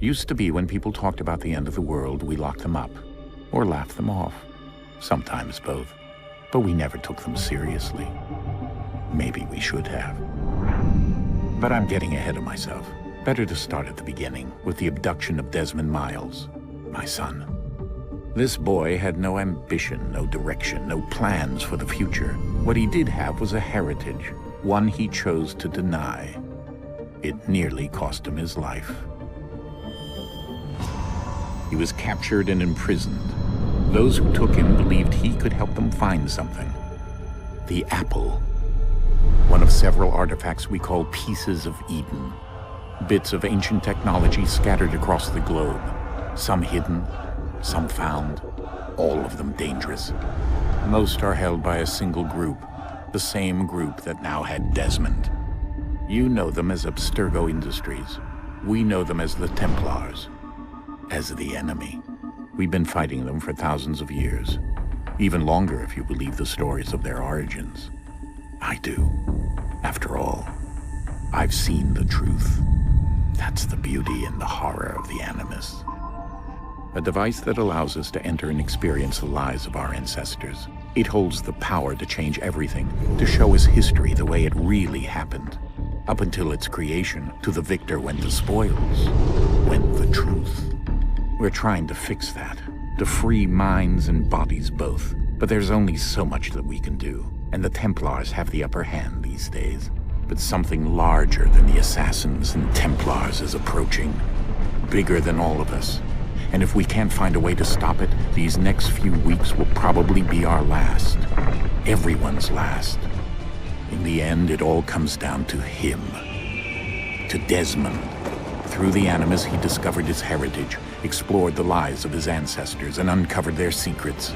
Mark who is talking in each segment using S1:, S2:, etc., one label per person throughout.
S1: Used to be when people talked about the end of the world, we locked them up, or laughed them off. Sometimes both. But we never took them seriously. Maybe we should have. But I'm getting ahead of myself. Better to start at the beginning, with the abduction of Desmond Miles, my son. This boy had no ambition, no direction, no plans for the future. What he did have was a heritage, one he chose to deny. It nearly cost him his life. He was captured and imprisoned. Those who took him believed he could help them find something. The apple. One of several artifacts we call pieces of Eden. Bits of ancient technology scattered across the globe. Some hidden, some found, all of them dangerous. Most are held by a single group, the same group that now had Desmond. You know them as Abstergo Industries. We know them as the Templars, as the enemy. We've been fighting them for thousands of years, even longer if you believe the stories of their origins. I do. After all, I've seen the truth. That's the beauty and the horror of the Animus. A device that allows us to enter and experience the lives of our ancestors. It holds the power to change everything, to show us history the way it really happened. Up until its creation, to the victor went the spoils, went the truth. We're trying to fix that, to free minds and bodies both. But there's only so much that we can do, and the Templars have the upper hand these days. But something larger than the Assassins and Templars is approaching, bigger than all of us. And if we can't find a way to stop it, these next few weeks will probably be our last. Everyone's last. In the end, it all comes down to him. To Desmond. Through the Animus, he discovered his heritage, explored the lives of his ancestors, and uncovered their secrets.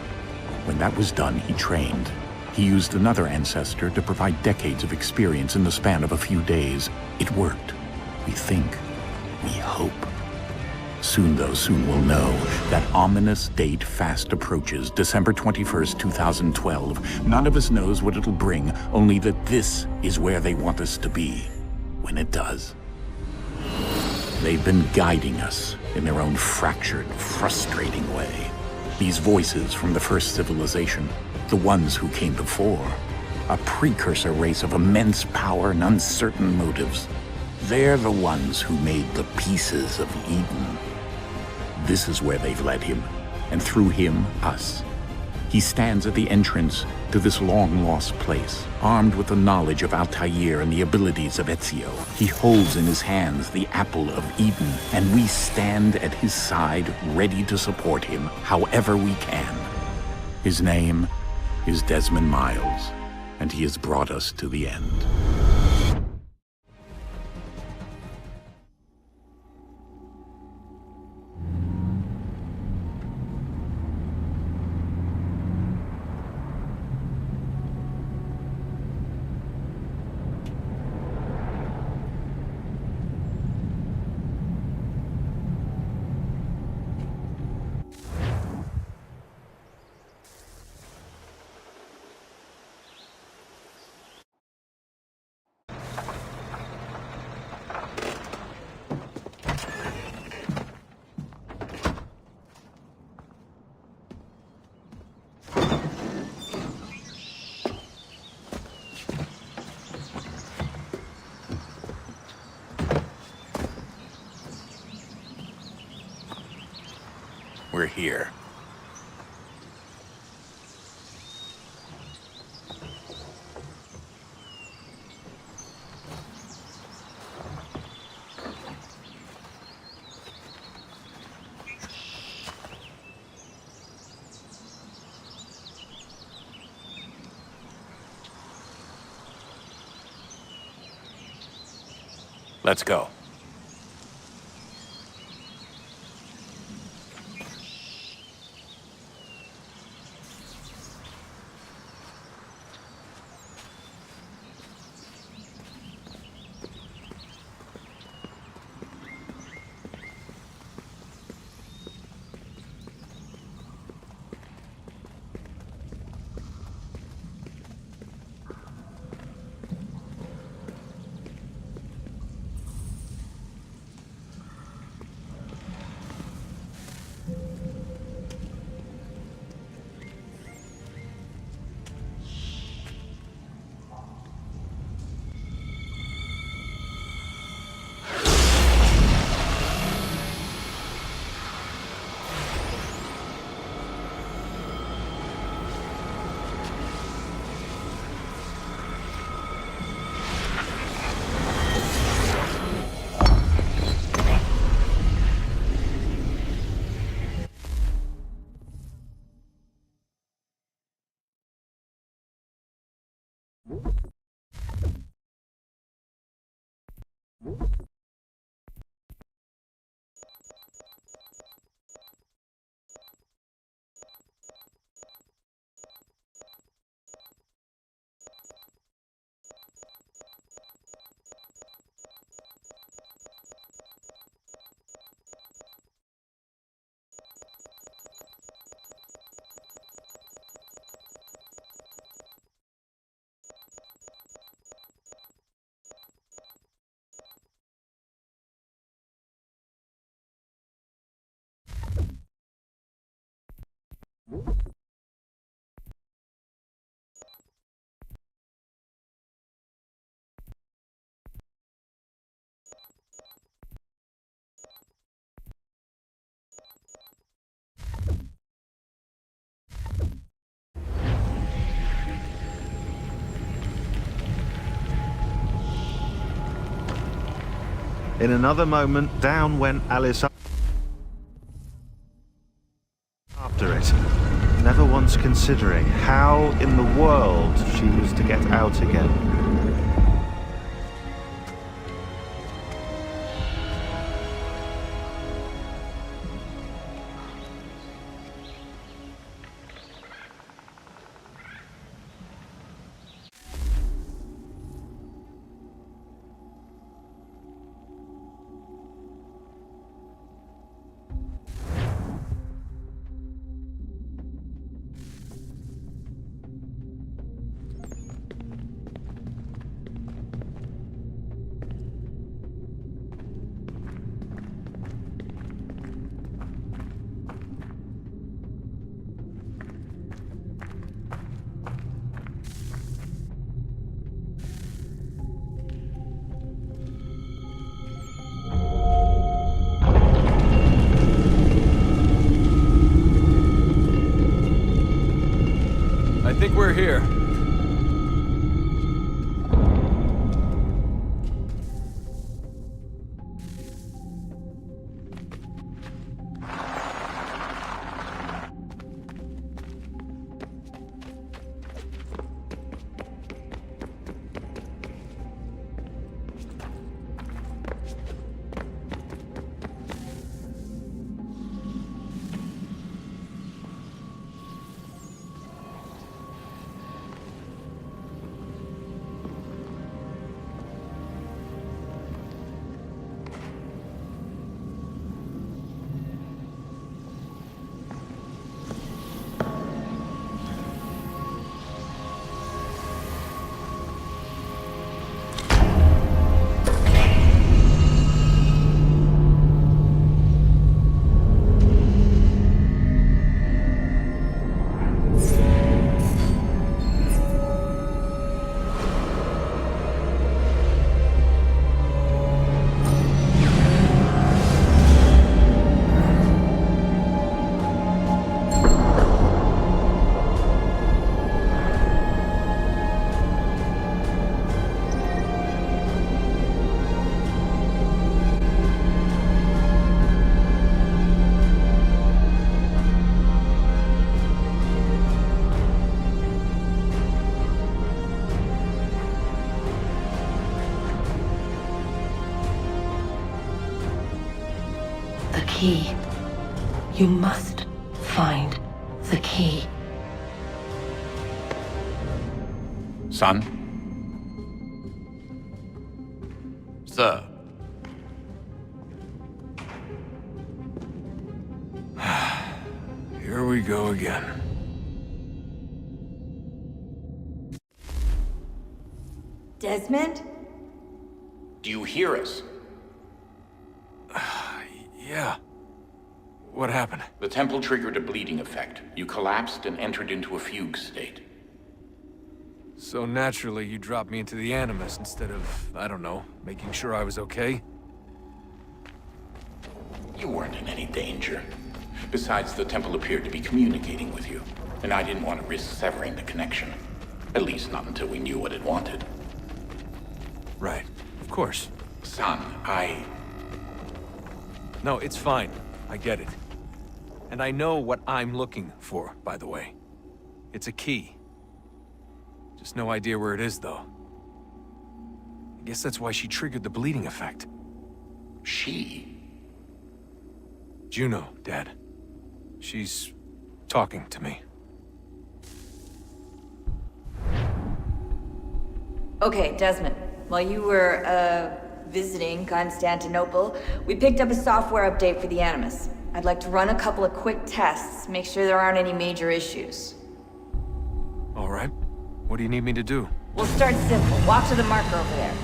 S1: When that was done, he trained. He used another ancestor to provide decades of experience in the span of a few days. It worked. We think. We hope. Soon, though, soon we'll know. That ominous date fast approaches, December 21st, 2012. None of us knows what it'll bring, only that this is where they want us to be, when it does. They've been guiding us in their own fractured, frustrating way. These voices from the first civilization, the ones who came before, a precursor race of immense power and uncertain motives. They're the ones who made the pieces of Eden. This is where they've led him, and through him, us. He stands at the entrance to this long-lost place, armed with the knowledge of Altair and the abilities of Ezio. He holds in his hands the apple of Eden, and we stand at his side, ready to support him however we can. His name is Desmond Miles, and he has brought us to the end. We're here. Let's go.
S2: In another moment, down went Alice after it, never once considering how in the world she was to get out again.
S3: I think we're here.
S4: The key. You must find the key.
S1: Son?
S3: Sir. Here we go again.
S5: Desmond?
S1: Do you hear us?
S3: Yeah. What happened?
S1: The temple triggered a bleeding effect. You collapsed and entered into a fugue state.
S3: So naturally, you dropped me into the Animus instead of, I don't know, making sure I was okay?
S1: You weren't in any danger. Besides, the temple appeared to be communicating with you, and I didn't want to risk severing the connection. At least not until we knew what it wanted.
S3: Right. Of course.
S1: Son,
S3: No, it's fine. I get it. And I know what I'm looking for, by the way. It's a key. Just no idea where it is, though. I guess that's why she triggered the bleeding effect.
S1: She?
S3: Juno, Dad. She's talking to me.
S5: Okay, Desmond. While you were, visiting Constantinople, we picked up a software update for the Animus. I'd like to run a couple of quick tests, make sure there aren't any major issues.
S3: All right. What do you need me to do?
S5: We'll start simple. Walk to the marker over there.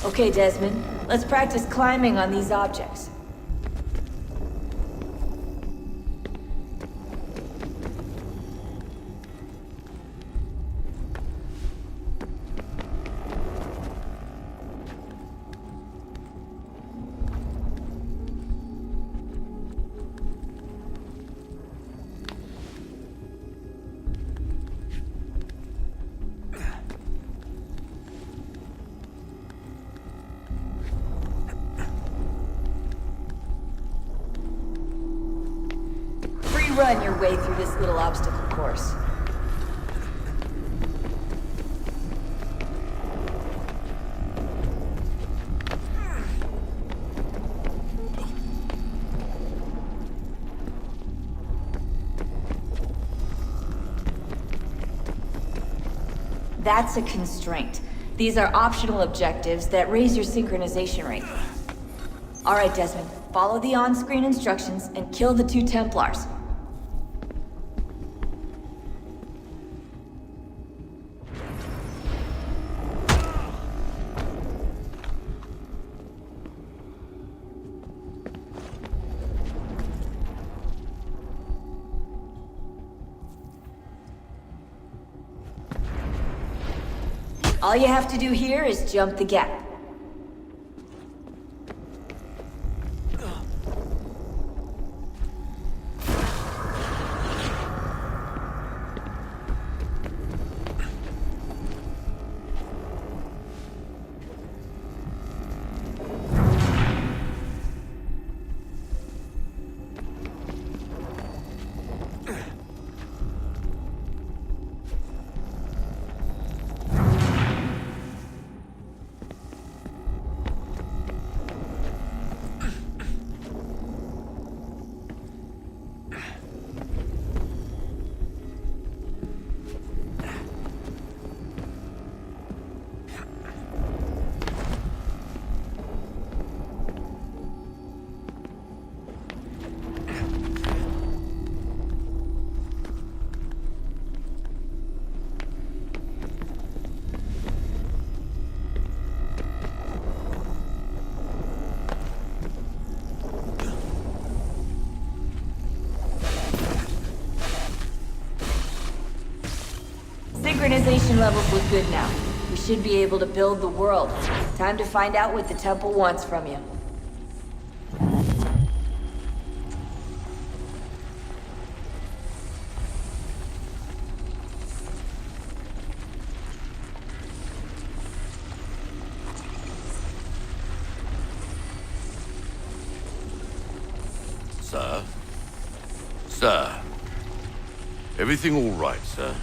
S5: Okay, Desmond. Let's practice climbing on these objects. Run your way through this little obstacle course. That's a constraint. These are optional objectives that raise your synchronization rate. All right, Desmond. Follow the on-screen instructions and kill the 2 Templars. All you have to do here is jump the gap. Synchronization levels look good now. We should be able to build the world. Time to find out what the temple wants from you.
S6: Sir? Sir? Everything all right, sir?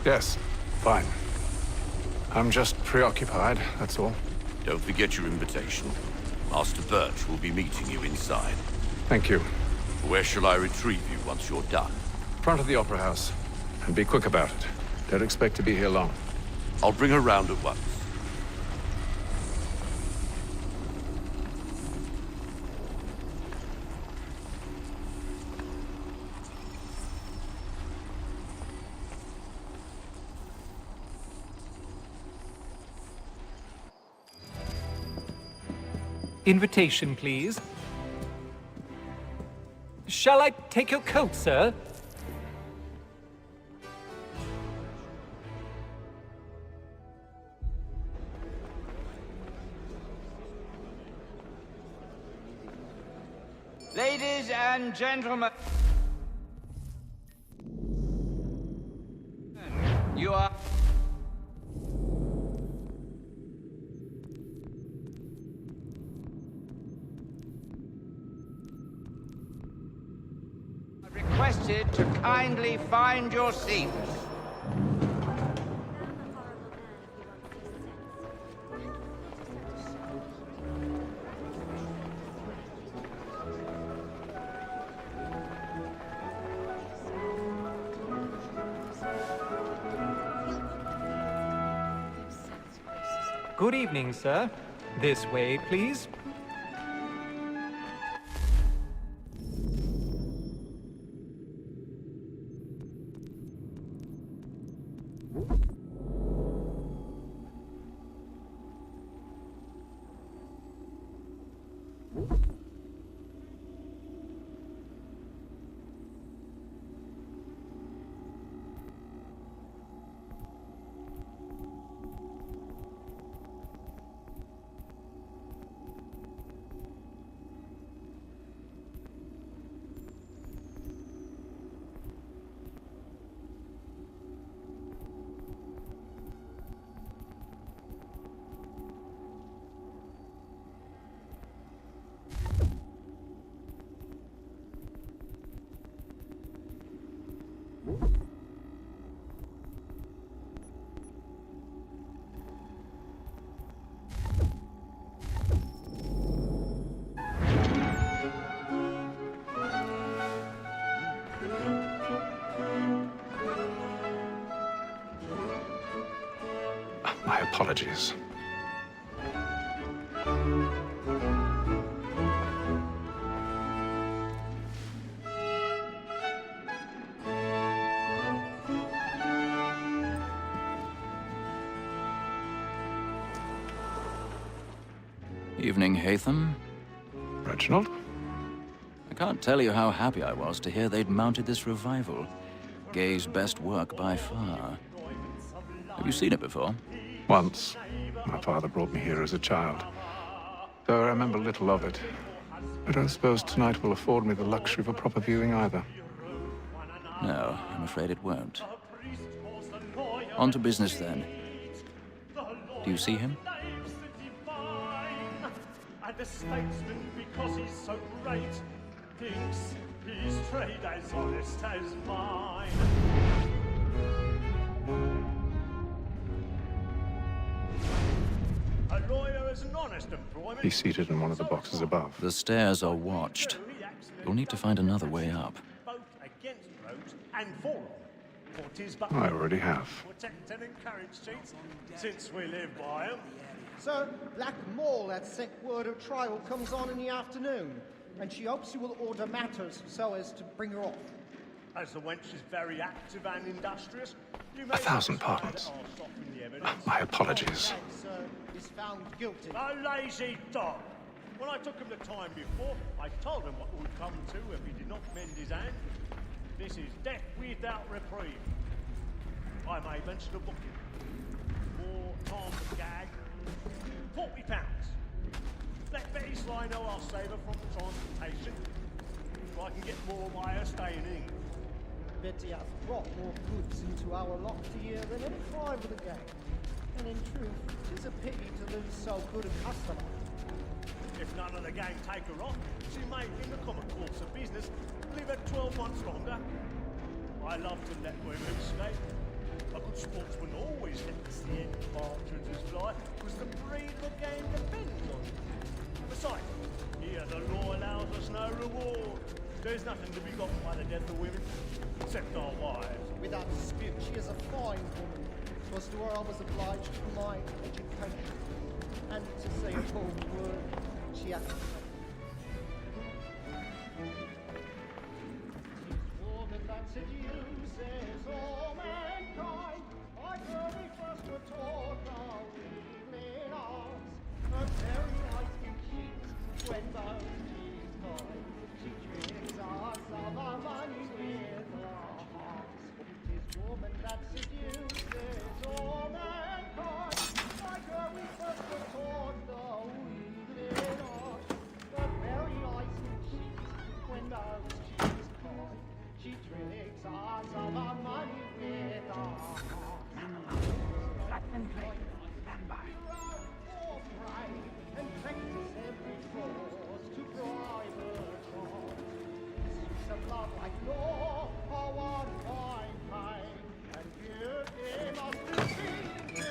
S3: Yes, fine. I'm just preoccupied, that's all.
S6: Don't forget your invitation. Master Birch will be meeting you inside.
S3: Thank you.
S6: Where shall I retrieve you once you're done?
S3: Front of the Opera House. And be quick about it. Don't expect to be here long.
S6: I'll bring her round at once.
S7: Invitation, please. Shall I take your coat, sir?
S8: Ladies and gentlemen. you are...
S9: Requested to kindly find your seats.
S7: Good evening, sir. This way, please.
S10: My apologies.
S11: Evening, Hatham.
S10: Reginald?
S11: I can't tell you how happy I was to hear they'd mounted this revival. Gay's best work by far. Have you seen it before?
S10: Once. My father brought me here as a child. Though I remember little of it. I don't suppose tonight will afford me the luxury of a proper viewing either.
S11: No, I'm afraid it won't. On to business then. Do you see him?
S12: And the statesman, because he's so great, thinks his trade as honest as mine. A lawyer is an honest employment.
S10: He's seated in one of the boxes above.
S11: The stairs are watched. You'll need to find another way up.
S12: Both against roads and for them. For 'tis but
S10: I already have.
S12: protect and encourage cheats, since we live by 'em.
S13: Sir, Black Mall had sent word her trial comes on in the afternoon, and she hopes you will order matters so as to bring her off.
S12: As the wench is very active and industrious, you may...
S10: 1,000 pardons. My apologies.
S13: Is found guilty.
S12: A lazy dog! When I took him the time before, I told him what would come to if he did not mend his hand. This is death without reprieve. I may venture to book him. 4 times a gag, £40. Let Betty Sly know I'll save her from transportation, so I can get more by her staying in England.
S13: Betty has brought more goods into our lot here than any crime of the gang. And in truth, 'tis a pity to lose so good a customer.
S12: If none of the gang take her off, she may, in the common course of business, live her 12 months longer. I love to let women escape. A good sportsman always lets the end partridges fly, because the breed of the game depends on it. Besides, here the law allows us no reward. There's nothing to be got by the death of women, except our wives.
S13: Without dispute, she is a fine woman. 'Twas to her I was obliged for my education. And to say a bold word, she has... woman that seduces all mankind, like her we first were taught our evening arts. Her very eyes can cheat when both she's kind. She tricks us of our money with her hearts. It is woman that seduces all mankind, like her we first were taught the evening arts. Her very eyes can cheat when both she's kind. She tricks us of our money with her hearts. And practice every course to private cause. Suits of love like law are one fine kind, and beauty must be seen to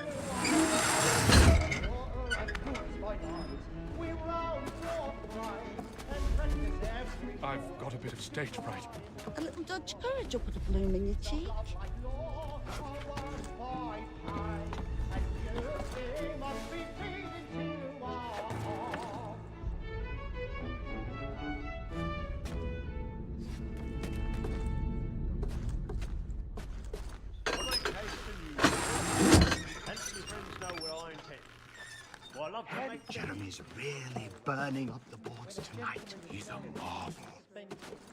S13: water and goods by night. We round for pride and practice every
S10: I've got a bit of stage fright.
S8: A little Dutch courage will put a bloom in your cheek.
S13: like law are one fine kind, and beauty must be seen to our
S9: Jeremy's really burning up the boards tonight. He's a marvel.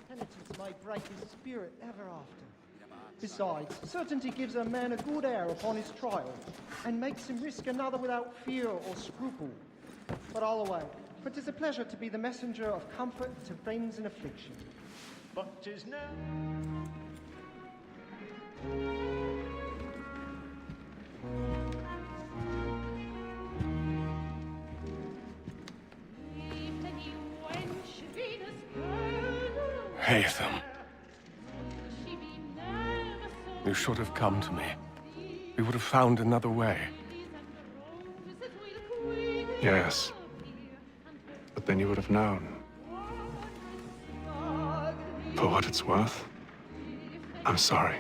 S13: Penitence may break his spirit ever after. Besides, certainty gives a man a good air upon his trial, and makes him risk another without fear or scruple. But all away, for 'tis a pleasure to be the messenger of comfort to friends in affliction.
S12: But 'tis now.
S10: Haytham. You should have come to me. We would have found another way. Yes. But then you would have known. For what it's worth, I'm sorry.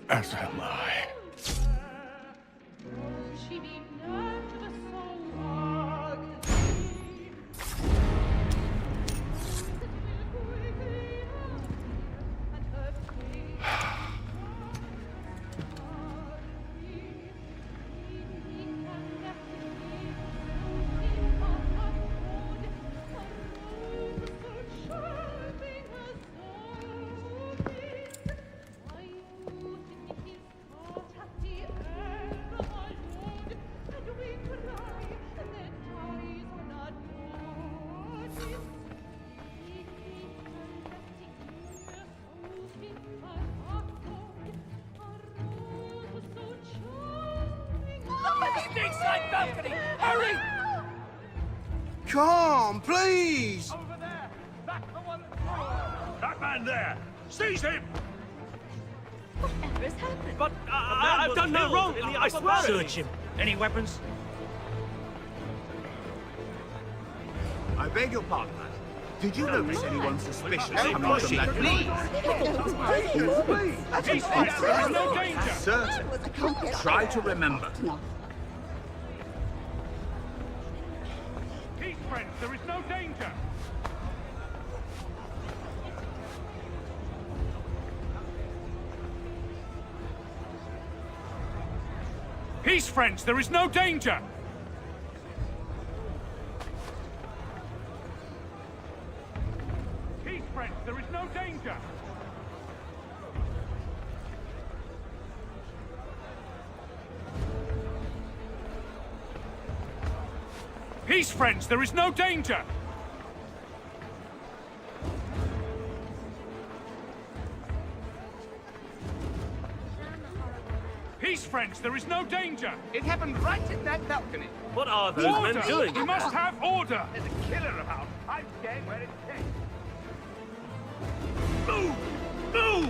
S10: As am I.
S9: Hurry! Come, please!
S12: Over there! That's the one! That man there! Seize him!
S8: Whatever has happened?
S9: But I've done no wrong, I swear.
S12: Search him. Any weapons?
S9: I beg your pardon, madam. Did you notice anyone suspicious coming from that
S12: Peace, friends, there is no danger!
S9: Certain. Try to remember.
S12: Peace, friends, there is no danger! Peace, friends, there is no danger! Peace, friends, there is no danger! Peace, friends, there is no danger! Peace, friends, there is no danger!
S9: It happened right in that balcony.
S12: What are those men doing? We must have order!
S9: There's a killer about. I'm dead where it came.
S12: Move! Move!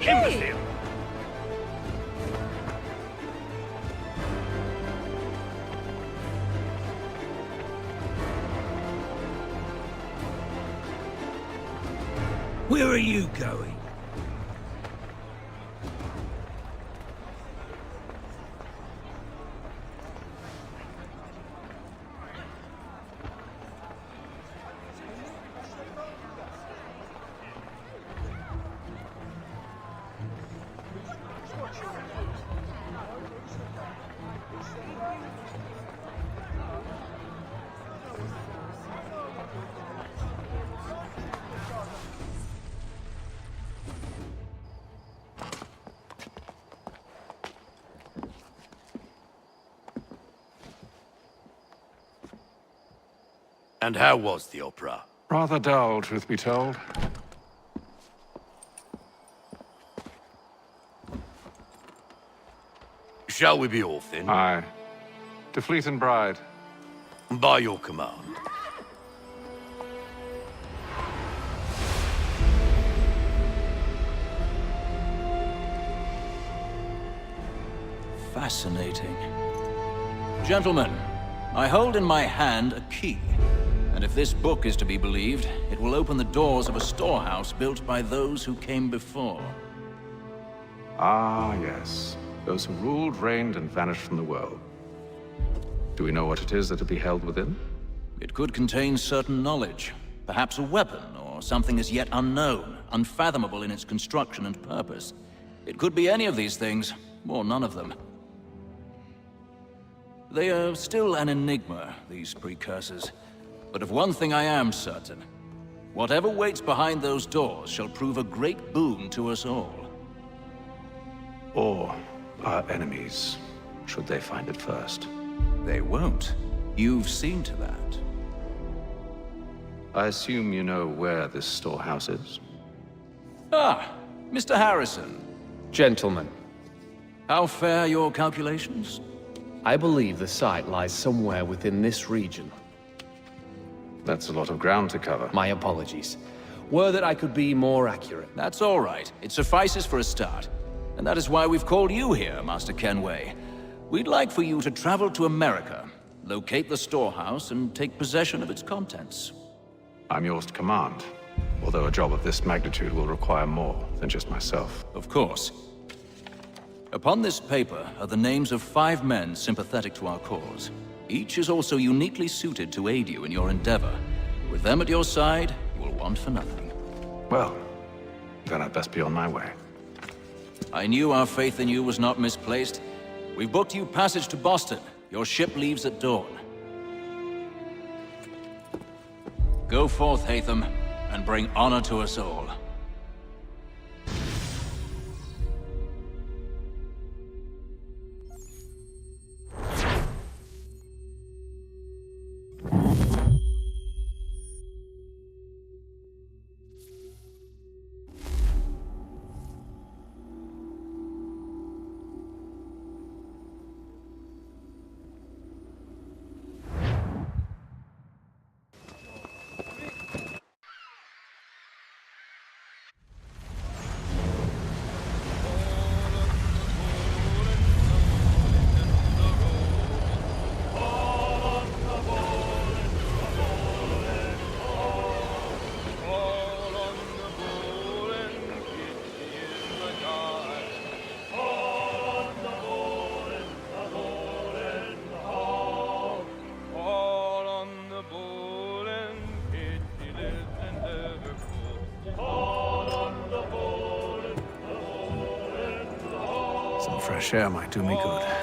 S8: Hey!
S9: Where are you going?
S6: And how was the opera?
S10: Rather dull, truth be told.
S6: Shall we be off then?
S10: Aye. To Fleet and Bride.
S6: By your command.
S11: Fascinating. Gentlemen, I hold in my hand a key. And if this book is to be believed, it will open the doors of a storehouse built by those who came before.
S10: Ah, yes. Those who ruled, reigned, and vanished from the world. Do we know what it is that will be held within?
S11: It could contain certain knowledge. Perhaps a weapon, or something as yet unknown, unfathomable in its construction and purpose. It could be any of these things, or none of them. They are still an enigma, these precursors. But of one thing I am certain. Whatever waits behind those doors shall prove a great boon to us all.
S10: Or our enemies, should they find it first.
S11: They won't. You've seen to that.
S10: I assume you know where this storehouse is?
S11: Ah, Mr. Harrison.
S14: Gentlemen,
S11: How fare your calculations?
S14: I believe the site lies somewhere within this region.
S10: That's a lot of ground to cover.
S14: My apologies. Were that I could be more accurate.
S11: That's all right. It suffices for a start. And that is why we've called you here, Master Kenway. We'd like for you to travel to America, locate the storehouse, and take possession of its contents.
S10: I'm yours to command, although a job of this magnitude will require more than just myself.
S11: Of course. Upon this paper are the names of 5 men sympathetic to our cause. Each is also uniquely suited to aid you in your endeavor. With them at your side, you will want for nothing.
S10: Well, then I'd best be on my way.
S11: I knew our faith in you was not misplaced. We've booked you passage to Boston. Your ship leaves at dawn. Go forth, Hatham, and bring honor to us all.
S10: Some fresh air might do me good.